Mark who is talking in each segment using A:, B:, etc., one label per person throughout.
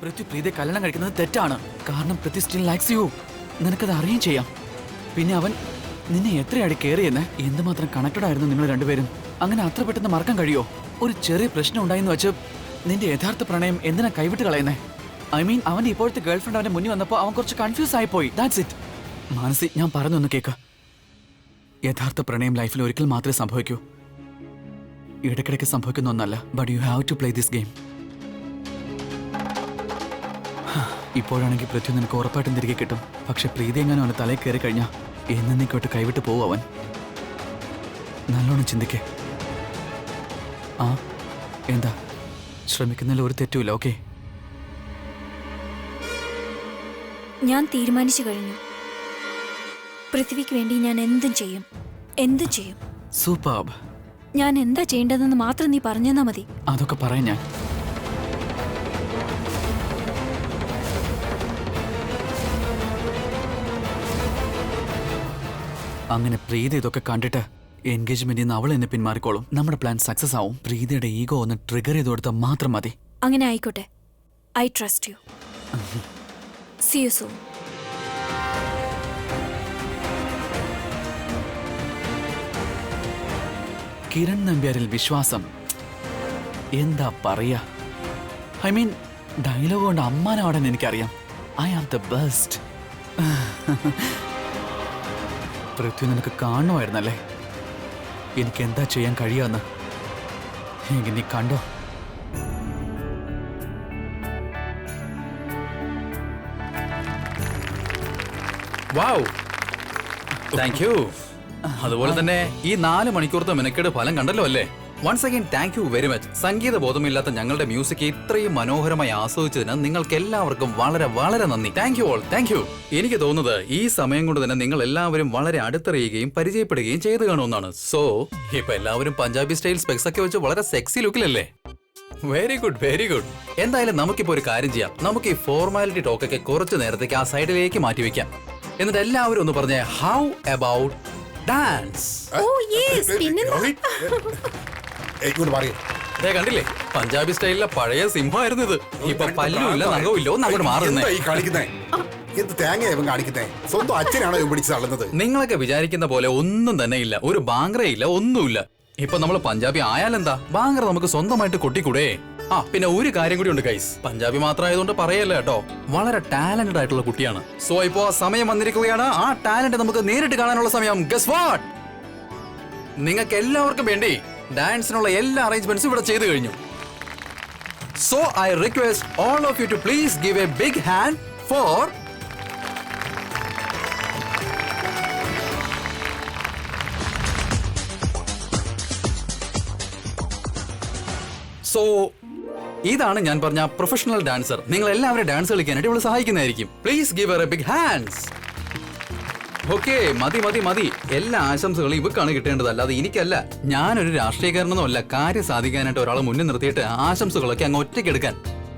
A: പൃഥ്വി പ്രീതിയെ കല്യാണം കഴിക്കുന്നത് തെറ്റാണ്. കാരണം പൃഥ്വി സ്റ്റിൽ ലൈക്സ് യു. നിനക്കത് അറിയുകയും ചെയ്യാം. പിന്നെ അവൻ നിന്നെ എത്രയാടി കെയർ ചെയ്യുന്നത്? എന്തുമാത്രം കണക്റ്റഡ് ആയിരുന്നു നിങ്ങൾ രണ്ടുപേരും. അങ്ങനെ അത്ര പെട്ടെന്ന് മറക്കാൻ കഴിയോ? ഒരു ചെറിയ പ്രശ്നം ഉണ്ടായെന്ന് വെച്ച് നിന്റെ യഥാർത്ഥ പ്രണയം എന്തിനാ കൈവിട്ട് കളയുന്നേ? ഐ മീൻ അവന്റെ ഇപ്പോഴത്തെ ഗേൾഫ്രണ്ട് അവന്റെ മുന്നിൽ വന്നപ്പോൾ അവൻ കുറച്ച് കൺഫ്യൂസ് ആയിപ്പോയി. That's it. മാനസി, ഞാൻ പറഞ്ഞൊന്ന് കേക്ക്. യഥാർത്ഥ പ്രണയം ലൈഫിൽ ഒരിക്കൽ മാത്രമേ സംഭവിക്കൂ. ഇടയ്ക്കിടയ്ക്ക് സംഭവിക്കുന്ന ഒന്നല്ല. But you have to play this game. ഇപ്പോഴാണെങ്കിൽ പൃഥ്വി നിനക്ക് ഉറപ്പായിട്ടും തിരികെ കിട്ടും. പക്ഷെ പ്രീതി എങ്ങാനും അവന്റെ തലയിൽ കയറി കഴിഞ്ഞാൽ എന്നേക്കോട്ട് കൈവിട്ട് പോവും അവൻ. നല്ലോണം ചിന്തിക്കേ. ആ എന്താ? ശ്രമിക്കുന്നതിൽ ഒരു തെറ്റുമില്ല. ഓക്കെ,
B: ഞാൻ തീരുമാനിച്ചു കഴിഞ്ഞു. പൃഥ്വിക്ക് വേണ്ടി ഞാൻ എന്തും ചെയ്യും, എന്തും ചെയ്യും.
A: സൂപ്പർബ്.
B: ഞാൻ എന്താ ചെയ്യേണ്ടതെന്ന് മാത്രം നീ പറഞ്ഞെന്നാ മതി.
A: അതൊക്കെ പറയാൻ ഞാൻ. അങ്ങനെ പ്രീതി ഇതൊക്കെ കണ്ടിട്ട് എൻഗേജ്മെന്റിൽ നിന്ന് അവൾ എന്നെ പിന്മാറിക്കോളും. നമ്മുടെ പ്ലാൻ സക്സസ് ആവും. പ്രീതിയുടെ ഈഗോ ഒന്ന് ട്രിഗർ ചെയ്ത് കൊടുത്താൽ മാത്രം മതി.
B: അങ്ങനെ ആയിക്കോട്ടെ. I trust you. See you soon.
A: Kiran നമ്പ്യാരിൽ വിശ്വാസം എന്താ പറയാ? ഐ മീൻ ഡയലോഗ് കൊണ്ട് അമ്മാനാവാൻ എനിക്കറിയാം. I am the best. Prithvi നിനക്ക് കാണുമായിരുന്നല്ലേ എനിക്ക് എന്താ ചെയ്യാൻ കഴിയാന്ന്? എങ്കിൽ നീ കണ്ടോ.
C: Wow, thank you. അതുപോലെ തന്നെ ഈ 4 മണിക്കൂറത്തെ മെനക്കേട് ഫലം കണ്ടല്ലോ അല്ലേ? Once again thank you very much. സംഗീത ബോധമില്ലാത്ത ഞങ്ങളുടെ മ്യൂസിക് ഇത്രയും മനോഹരമായി ആസ്വദിച്ചതിന് നിങ്ങൾക്ക് എല്ലാവർക്കും വളരെ വളരെ നന്ദി. Thank you all, thank you. എനിക്ക് തോന്നുന്നത് ഈ സമയം കൊണ്ട് തന്നെ നിങ്ങൾ എല്ലാവരും വളരെ അടുത്തറിയുകയും പരിചയപ്പെടുകയും ചെയ്തു കാണുമെന്നാണ്. സോ ഇപ്പൊ എല്ലാവരും പഞ്ചാബി സ്റ്റൈൽ സ്പെക്സ് ഒക്കെ വെച്ച് വളരെ സെക്സി ലുക്കിലല്ലേ? Very good, very good. എന്തായാലും നമുക്കിപ്പോ ഒരു കാര്യം ചെയ്യാം. നമുക്ക് ഈ ഫോർമാലിറ്റി ടോക്കൊക്കെ കുറച്ചു നേരത്തേക്ക് ആ സൈഡിലേക്ക് മാറ്റിവെക്കാം. എന്നിട്ട് എല്ലാവരും ഒന്ന് പറഞ്ഞേ, ഹൗ അബൌട്ട് ഡാൻസ്? കണ്ടില്ലേ, പഞ്ചാബി സ്റ്റൈലിലെ പഴയ സിംഹമായിരുന്നു ഇത്. ഇപ്പൊ പല്ലുമില്ല നഖവുമില്ല. ഒന്ന് അങ്ങോട്ട് മാറുന്നേ. നിങ്ങളൊക്കെ വിചാരിക്കുന്ന പോലെ ഒന്നും തന്നെ ഇല്ല. ഒരു ബാങ്ക്രയില്ല, ഒന്നുമില്ല. ഇപ്പൊ നമ്മൾ പഞ്ചാബി ആയാലെന്താ, ബാങ്ക്ര നമുക്ക് സ്വന്തമായിട്ട് കൊട്ടിക്കൂടെ? ആ പിന്നെ ഒരു കാര്യം കൂടി ഉണ്ട് ഗൈസ്. പഞ്ചാബി മാത്രമായതുകൊണ്ട് പറയല്ല കേട്ടോ, വളരെ ടാലന്റഡ് ആയിട്ടുള്ള കുട്ടിയാണ്. സോ ഇപ്പോ ആ സമയം വന്നിരിക്കുകയാണ്. ആ ടാലന്റ് നമുക്ക് നേരിട്ട് കാണാനുള്ള സമയം. Guess what? നിങ്ങൾക്ക് എല്ലാവർക്കും വേണ്ടി ഡാൻസിനുള്ള എല്ലാ അറേഞ്ച്മെന്റ്സും ഇവിടെ ചെയ്തു കഴിഞ്ഞു. So I request all of you to please give a big hand for ഇതാണ് ഞാൻ പറഞ്ഞ പ്രൊഫഷണൽ ഡാൻസർ. നിങ്ങൾ എല്ലാവരും ഡാൻസ് കളിക്കാനായിട്ട് ഇവിടെ സഹായിക്കുന്നതായിരിക്കും. Please give a big hands. Okay, മതി മതി മതി. എല്ലാ ആശംസകളും ഇവക്കാണ് കിട്ടേണ്ടത്, അല്ലാതെ എനിക്കല്ല. ഞാനൊരു രാഷ്ട്രീയക്കാരനൊന്നും അല്ല. കാര്യം സാധിക്കാനായിട്ട് ഒരാളെ മുന്നിൽ നിർത്തിയിട്ട് ആശംസകളൊക്കെ അങ്ങ് ഒറ്റയ്ക്കെടുക്കാൻ.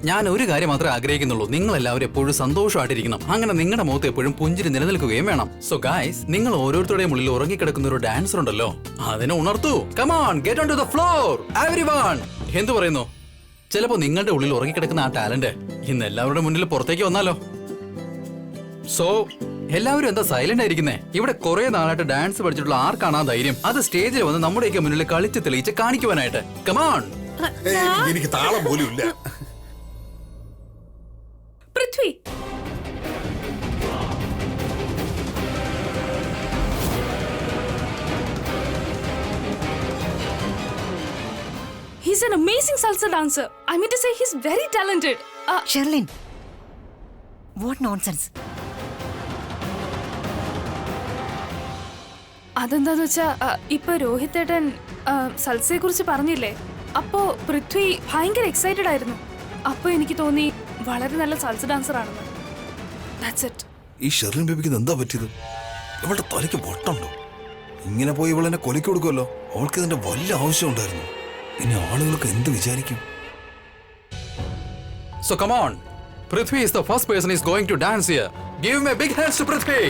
C: ഞാൻ ഒരു കാര്യം മാത്രമേ ആഗ്രഹിക്കുന്നുള്ളൂ, നിങ്ങൾ എല്ലാവരും എപ്പോഴും സന്തോഷമായിട്ടിരിക്കണം. അങ്ങനെ നിങ്ങളുടെ മുഖത്ത് എപ്പോഴും പുഞ്ചിരി നിലനിൽക്കുകയും വേണം. സോ ഗൈസ്, നിങ്ങൾ ഓരോരുത്തരുടെയും ഉള്ളിൽ ഉറങ്ങിക്കിടക്കുന്ന ഒരു ഡാൻസർ ഉണ്ടല്ലോ, അതിനെ ഉണർത്തൂ. Come on, get on to the floor everyone. എന്തു പറയുന്നു? ചിലപ്പോ നിങ്ങളുടെ ഉള്ളിൽ ഉറങ്ങിക്കിടക്കുന്ന ആ ടാലന്റ് ഇന്ന് എല്ലാവരുടെ മുന്നിൽ പുറത്തേക്ക് വന്നാലോ? സോ എല്ലാവരും എന്താ സൈലന്റ് ആയിരിക്കുന്നേ? ഇവിടെ കുറെ നാളായിട്ട് ഡാൻസ് പഠിച്ചിട്ടുള്ള ആർക്കാണ് ആ ധൈര്യം അത് സ്റ്റേജിൽ വന്ന് നമ്മുടെയൊക്കെ മുന്നിൽ കളിച്ച് തെളിയിച്ച് കാണിക്കുവാനായിട്ട്? Come on.
D: എനിക്ക് താളം പോലും ഇല്ല.
B: Prithvi,
E: he's an amazing salsa dancer. I mean to say, he's very talented.
F: Sherlyn, what nonsense.
E: അതെന്താന്ന് വെച്ചാ ഇപ്പൊ രോഹിത് ഏട്ടൻ സൽസയെ കുറിച്ച് പറഞ്ഞില്ലേ, അപ്പോ പൃഥ്വി ഭയങ്കര എക്സൈറ്റഡ് ആയിരുന്നു. അപ്പൊ എനിക്ക് തോന്നി വളരെ നല്ല സൽസ ഡാൻസർ ആണെന്ന്. That's it.
D: ഈ ഷെർലിൻ ബേബിക്ക് എന്താ പറ്റിയത്? ഇവളുടെ തലയ്ക്ക് പൊട്ടുണ്ടോ? ഇങ്ങനെ പോയി ഇവളെന്നെ കൊലയ്ക്ക് കൊടുക്കുമല്ലോ. അവൾക്ക് ഇതിന്റെ വലിയ ആവശ്യം ഉണ്ടായിരുന്നു. ഇനി ആളുകളൊക്കെ എന്ത് വിചാരിക്കും?
C: So come on, Prithvi is the first person is going to dance here. Give him a big hands to Prithvi.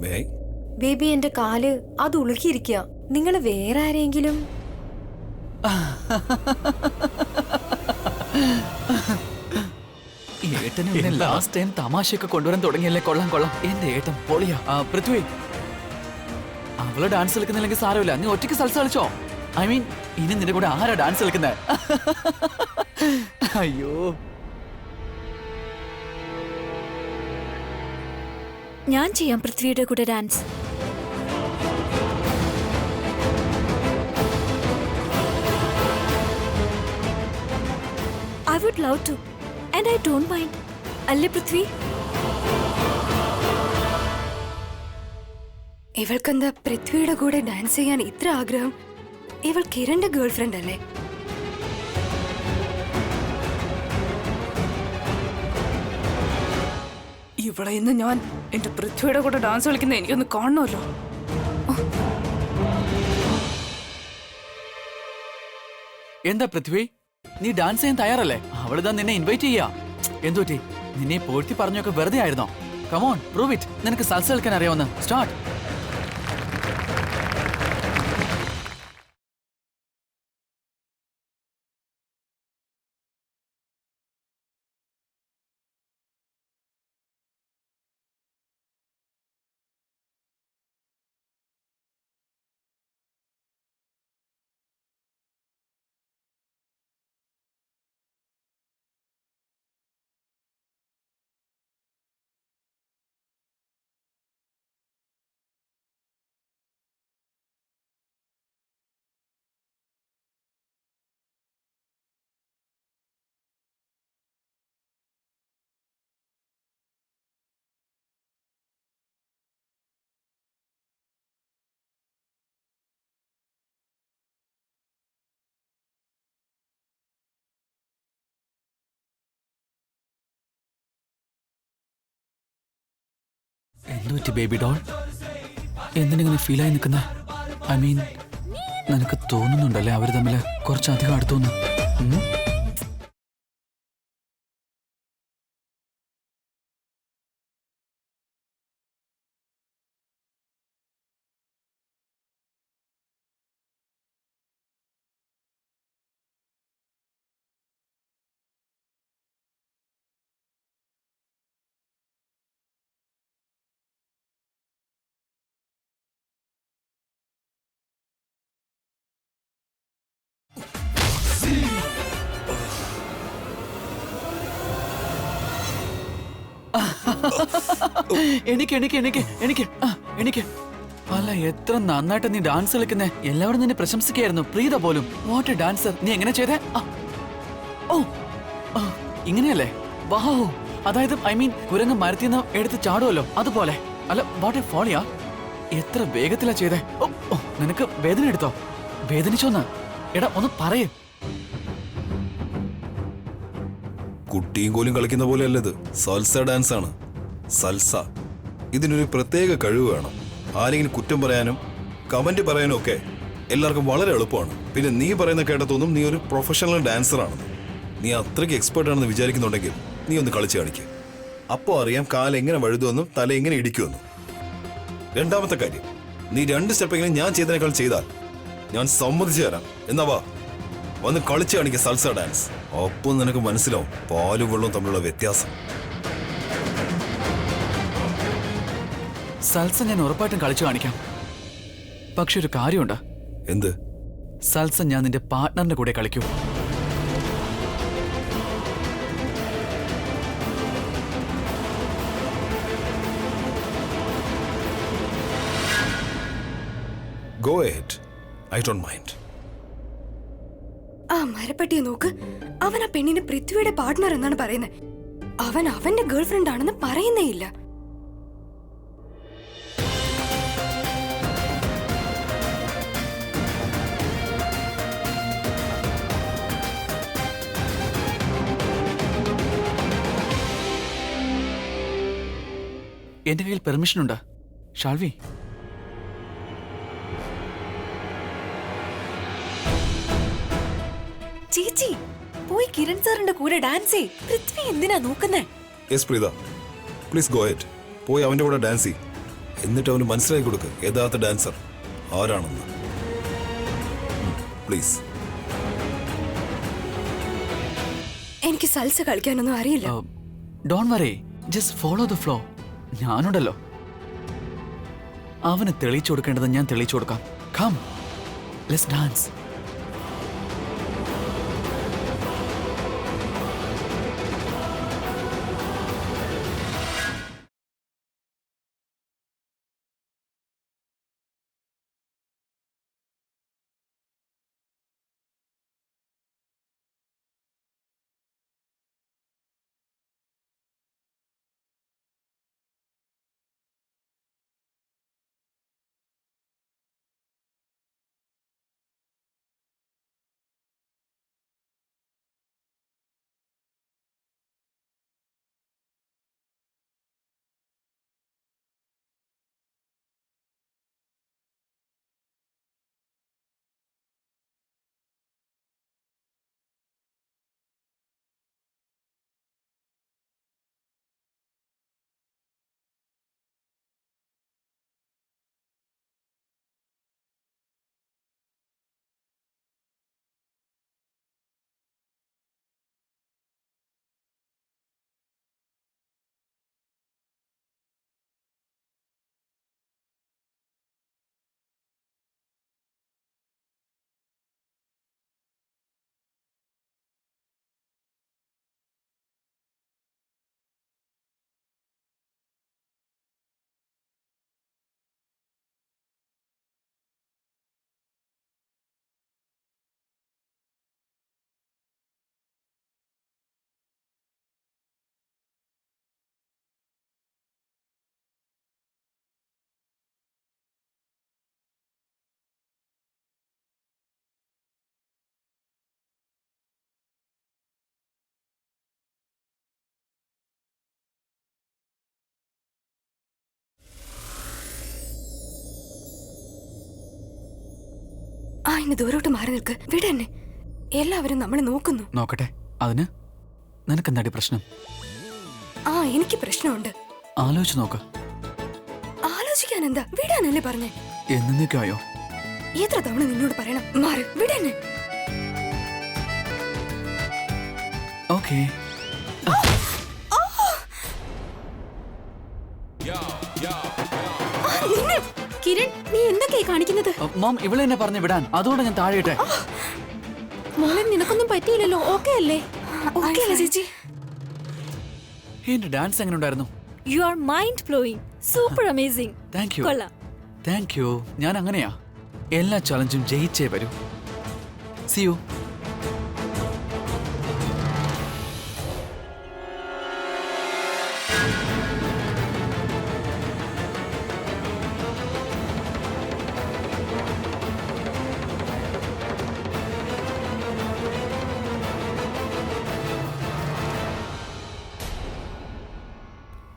D: May
B: baby എന്റെ കാല് അത് ഉളുക്കിയിരിക്കുക. നിങ്ങൾ വേറെ ആരെങ്കിലും?
A: ഏട്ടന് ലാസ്റ്റ് ടൈം തമാശയൊക്കെ കൊണ്ടുവരാൻ തുടങ്ങിയല്ലേ. കൊള്ളാം കൊള്ളാം, എന്റെ ഏട്ടൻ പൊളിയാ. പൃഥ്വി, അവള് ഡാൻസ് കളിക്കുന്നില്ലെങ്കിൽ സാരമില്ല, നീ ഒറ്റയ്ക്ക് സൽസ കളിച്ചോ. ഐ മീൻ, ഇനി നിന്റെ കൂടെ ആരാ ഡാൻസ് കളിക്കുന്നത്? അയ്യോ,
B: ഞാൻ ചെയ്യാം പൃഥ്വിയുടെ കൂടെ dance. I would love to, and I don't mind. അല്ലേ പൃഥ്വി? ഇവൾക്കെന്താ പൃഥ്വിയുടെ കൂടെ ഡാൻസ് ചെയ്യാൻ ഇത്ര ആഗ്രഹം? ഇവൾ കിരണിന്റെ ഗേൾഫ്രണ്ട് അല്ലേ?
E: ഇവിടെ ഇന്ന് ഞാൻ എന്റെ പൃഥ്വിയുടെ കൂടെ ഡാൻസ് കളിക്കുന്ന എനിക്കൊന്ന് കാണണമല്ലോ.
A: എന്താ പൃഥ്വി, നീ ഡാൻസ് ചെയ്യാൻ തയ്യാറല്ലേ? അവളിതാ നിന്നെ ഇൻവൈറ്റ് ചെയ്യാ. എന്തുപറ്റി? നിന്നെ പോഴ്ത്തി പറഞ്ഞൊക്കെ വെറുതെ ആയിരുന്നോ? Come on, prove it. നിനക്ക് സൽസ കളിക്കാൻ അറിയാവുന്ന. സ്റ്റാർട്ട്. എന്തുപറ്റി ബേബി ഡോൾ? എന്തിനിങ്ങനെ ഫീലായി നിൽക്കുന്ന? ഐ മീൻ, നിനക്ക് തോന്നുന്നുണ്ടല്ലേ അവർ തമ്മിൽ കുറച്ചധികം അടുത്തോന്ന്? എനിക്ക് അല്ല, എത്ര നന്നായിട്ട് നീ ഡാൻസ് കളിക്കുന്നേ. എല്ലാവരും നിന്നെ പ്രശംസിക്കായിരുന്നു, പ്രീത പോലും. What A dancer. നീ എങ്ങനെ ചെയ്തേ? ഓ, ഇങ്ങനെയല്ലേ? വാഹോ, അതായത് ഐ മീൻ, കുരങ്ങ് മരത്തിന്ന് എടുത്ത് ചാടുമല്ലോ അതുപോലെ. അല്ല, വാട്ട് എ ഫോളിയാ. എത്ര വേഗത്തിലാ ചെയ്തേ. ഓ, നിനക്ക് വേദന എടുത്തോ? വേദനിച്ചോന്ന്? എടാ, ഒന്ന് പറയേ.
D: കുട്ടിയും കോലും കളിക്കുന്ന പോലെയല്ല ഇത്. സൽസ ഡാൻസ് ആണ്. സൽസ. ഇതിനൊരു പ്രത്യേക കഴിവ് വേണം. ആരെങ്കിലും കുറ്റം പറയാനും കമന്റ് പറയാനും ഒക്കെ എല്ലാവർക്കും വളരെ എളുപ്പമാണ്. പിന്നെ നീ പറയുന്ന കേട്ടതൊന്നും നീ ഒരു പ്രൊഫഷണൽ ഡാൻസർ ആണെന്ന്. നീ അത്രയ്ക്ക് എക്സ്പേർട്ട് ആണെന്ന് വിചാരിക്കുന്നുണ്ടെങ്കിൽ നീ ഒന്ന് കളിച്ച് കാണിക്കുക. അപ്പോൾ അറിയാം കാൽ എങ്ങനെ വഴുതുമെന്നും തല എങ്ങനെ ഇടിക്കുമെന്നും. രണ്ടാമത്തെ കാര്യം, നീ 2 സ്റ്റെപ്പെങ്കിലും ഞാൻ ചെയ്തതിനേക്കാൾ ചെയ്താൽ ഞാൻ സമ്മതിച്ചു തരാം. എന്നാ വാ, വന്ന് കളിച്ച് കാണിക്കുക സൽസ ഡാൻസ്. ഒപ്പം നിനക്ക് മനസ്സിലാവും പാലും വെള്ളവും തമ്മിലുള്ള വ്യത്യാസം.
A: സൽസ ഞാൻ ഉറപ്പായിട്ടും കളിച്ചു കാണിക്കാം. പക്ഷെ ഒരു കാര്യമുണ്ട്.
D: എന്ത്?
A: സൽസ ഞാൻ നിന്റെ പാർട്ട്ണറിന്റെ കൂടെ കളിക്കൂ.
D: Go ahead. I don't mind.
B: ആ മരപ്പട്ടിയെ നോക്ക്. അവൻ ആ പെണ്ണിന് പൃഥ്വിയുടെ പാർട്ട്ണർ എന്നാണ് പറയുന്നത്. അവൻ അവന്റെ ഗേൾഫ്രണ്ട് ആണെന്ന് പറയുന്നേ ഇല്ല.
A: എന്റെ കയ്യിൽ പെർമിഷൻ ഉണ്ട്. ഷാൽവി,
F: ചേച്ചി പോയി കിരൺ സാറിന്റെ കൂടെ ഡാൻസ് ചെയ്. പൃഥ്വി എന്തിനാ നോക്കുന്നേ?
D: Yes Preetha, please go ahead. പോയി അവന്റെ കൂടെ ഡാൻസ് ചെയ്യ്. എന്നിട്ട് അവന് മനസ്സിലാക്കി കൊടുക്ക് യഥാർത്ഥ ഡാൻസർ ആരാണെന്ന്. പ്ലീസ്.
B: എനിക്ക് സൽസ കളിക്കാനൊന്നും അറിയില്ല.
A: Don't worry, just follow the flow. ഞാനുണ്ടല്ലോ. അവന് തെളിയിച്ചു കൊടുക്കേണ്ടത് ഞാൻ തെളിയിച്ചു കൊടുക്കാം. Come, let's dance.
B: ആ, ഇനി ദൂരോട്ട് മാറി നിൽക്ക്. വിടെന്നെ. എല്ലാവരും നമ്മളെ നോക്കുന്നു.
A: നോക്കട്ടെ. അതിന് നിനക്കെന്താടി പ്രശ്നം?
B: ആ, എനിക്ക് പ്രശ്നമുണ്ട്.
A: ആലോചിച്ച് നോക്ക്.
B: ആലോചിക്കാൻ എന്താ? വിടാനല്ലേ പറഞ്ഞേ?
A: എന്നേക്കായോ?
B: എത്ര തവണ നിന്നോട് പറയണം? മാറി വിടെന്നെ.
A: ഓക്കേ.
F: കിരൺ, നീ എന്തൊക്കെയാ കാണിക്കുന്നത്?
A: മോം ഇവളെ എന്നെ പറഞ്ഞു വിടാൻ. അതുകൊണ്ട് ഞാൻ താഴെയിട്ടെ.
F: മോളെ, നിനക്കൊന്നും പറ്റിയില്ലല്ലോ? ഓക്കെ അല്ലേ?
B: ഓക്കേ അല്ലേ ചേച്ചി?
A: എന്റെ ഡാൻസ് എങ്ങനെ ഉണ്ടായിരുന്നു?
F: You are mind blowing. Super amazing.
A: Thank you.
F: കൊള്ളാം.
A: Thank you. ഞാൻ അങ്ങനെയാ. എല്ലാ ചലഞ്ചും ജയിച്ചേ വരൂ. See you.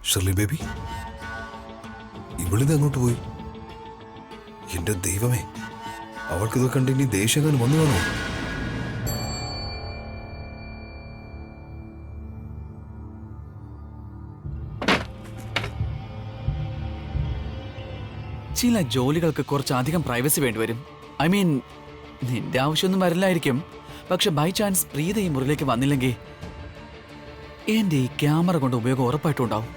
D: ഷെർലി ബേബി, ഇവളിത് അങ്ങോട്ട് പോയി? എന്റെ ദൈവമേ, അവൾക്കിത് കണ്ട് ഇനി ദേഷ്യം വന്നു കാണോ?
A: ചില ജോലികൾക്ക് കുറച്ചധികം പ്രൈവസി വേണ്ടിവരും. ഐ മീൻ, നിന്റെ ആവശ്യമൊന്നും വരില്ലായിരിക്കും. പക്ഷെ ബൈ ചാൻസ് പ്രീത ഈ മുറിയിലേക്ക് വന്നില്ലെങ്കിൽ എന്റെ ഈ ക്യാമറ കൊണ്ട് ഉപയോഗം ഉറപ്പായിട്ടും ഉണ്ടാവും.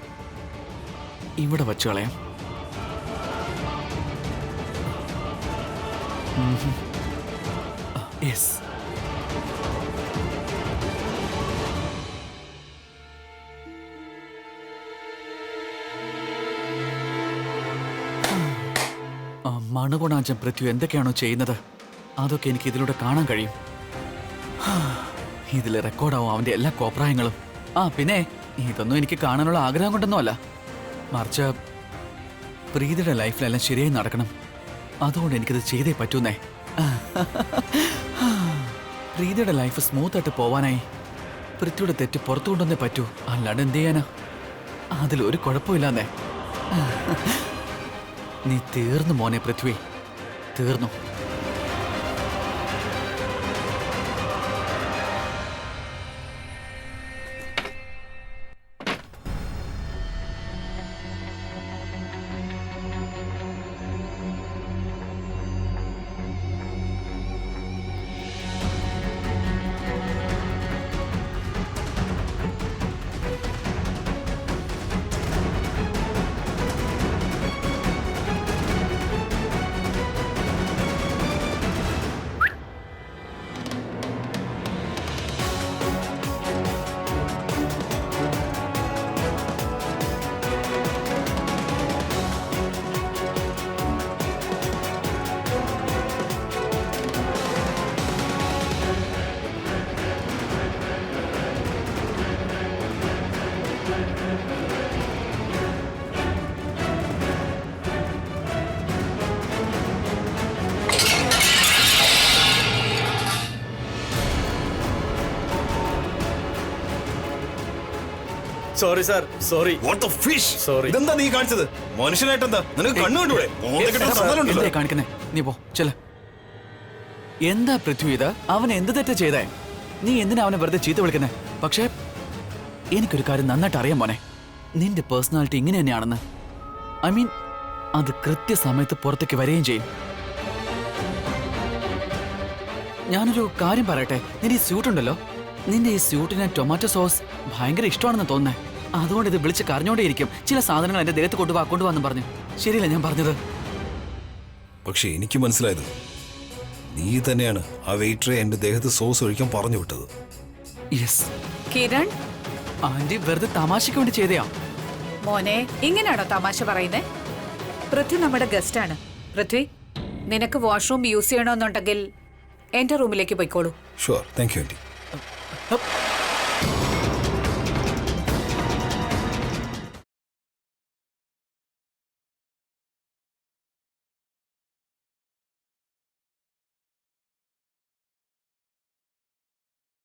A: ഇവിടെ വച്ചു കളയാം. യെസ്. മണുകൊണാഞ്ചൻ പൃഥ്വി എന്തൊക്കെയാണോ ചെയ്യുന്നത് അതൊക്കെ എനിക്ക് ഇതിലൂടെ കാണാൻ കഴിയും. ഇതിൽ റെക്കോർഡാവും അവന്റെ എല്ലാ കോപ്രായങ്ങളും. പിന്നെ ഇതൊന്നും എനിക്ക് കാണാനുള്ള ആഗ്രഹം കൊണ്ടൊന്നും അല്ല, മറിച്ച് പ്രീതിയുടെ ലൈഫിലെല്ലാം ശരിയായി നടക്കണം. അതുകൊണ്ട് എനിക്കിത് ചെയ്തേ പറ്റൂന്നേ. പ്രീതിയുടെ ലൈഫ് സ്മൂത്തായിട്ട് പോവാനായി പൃഥ്വിയുടെ തെറ്റ് പുറത്തു കൊണ്ടുവന്നേ പറ്റൂ. അല്ലാണ്ട് എന്ത് ചെയ്യാനാ? അതിലൊരു കുഴപ്പമില്ലാന്നേ. നീ തീർന്നു മോനെ പൃഥ്വി, തീർന്നു.
G: Sorry sir sorry.
D: What the fish?
G: Sorry.
D: ഇതെന്താ നീ കാണിച്ചത്? മനുഷ്യനായിട്ടെന്താ നിനക്ക് കണ്ണു കണ്ടൂടെ? മോന്തയ്ക്ക് ഇട്ട സമ്മതമുണ്ടല്ലോ.
A: എന്താ കാണിക്കുന്നേ? നീ പോ ചെല. എന്താ പൃഥ്വി ഇത്? അവൻ എന്ത് തെറ്റാ ചെയ്തേ? നീ എന്തിനാ അവനെ വെറുതെ ചീത്ത വിളിക്കുന്നേ? പക്ഷേ എനിക്കൊരു കാര്യം നന്നായിട്ട് അറിയാം മോനെ, നിന്റെ പേഴ്സണാലിറ്റി ഇങ്ങനെ തന്നെയാണെന്ന്. ഐ മീൻ അത് കൃത്യസമയത്ത് പുറത്തേക്ക് വരികയും ചെയ്യും. ഞാനൊരു കാര്യം പറയട്ടെ, നിന്റെ ഈ സ്യൂട്ട് ഉണ്ടല്ലോ, നിന്റെ ഈ സ്യൂട്ടിന് ടൊമാറ്റോ സോസ് ഭയങ്കര ഇഷ്ടമാണെന്ന് തോന്നുന്നേ. അതുകൊണ്ട് ഇത് വിളിച്ച് കരഞ്ഞോണ്ടേയിരിക്കും. ചില സാധനങ്ങൾ എന്റെ ദേഹത്ത് കൊണ്ടുപോകാന്ന് പറഞ്ഞു. ശരിയല്ല ഞാൻ പറഞ്ഞത്?
D: പക്ഷെ എനിക്ക് മനസ്സിലായത് നീ തന്നെയാണ് ആ വെയിറ്ററെ എന്റെ ദേഹത്ത് സോസ് ഒഴിക്കാൻ പറഞ്ഞു വിട്ടത്.
A: യെസ്.
F: കിരൺ
A: ആന്റി വെറുതെ തമാശയ്ക്ക് വേണ്ടി ചെയ്തയാ.
F: മോനെ, ഇങ്ങനെയാണോ തമാശ പറയുന്നേ? പൃഥ്വി നമ്മുടെ ഗസ്റ്റ് ആണ്. പൃഥ്വി, നിനക്ക് വാഷ്റൂം യൂസ് ചെയ്യണമെന്നുണ്ടെങ്കിൽ എന്റെ റൂമിലേക്ക് പോയിക്കോളൂ.
D: Sure, thank you aunty.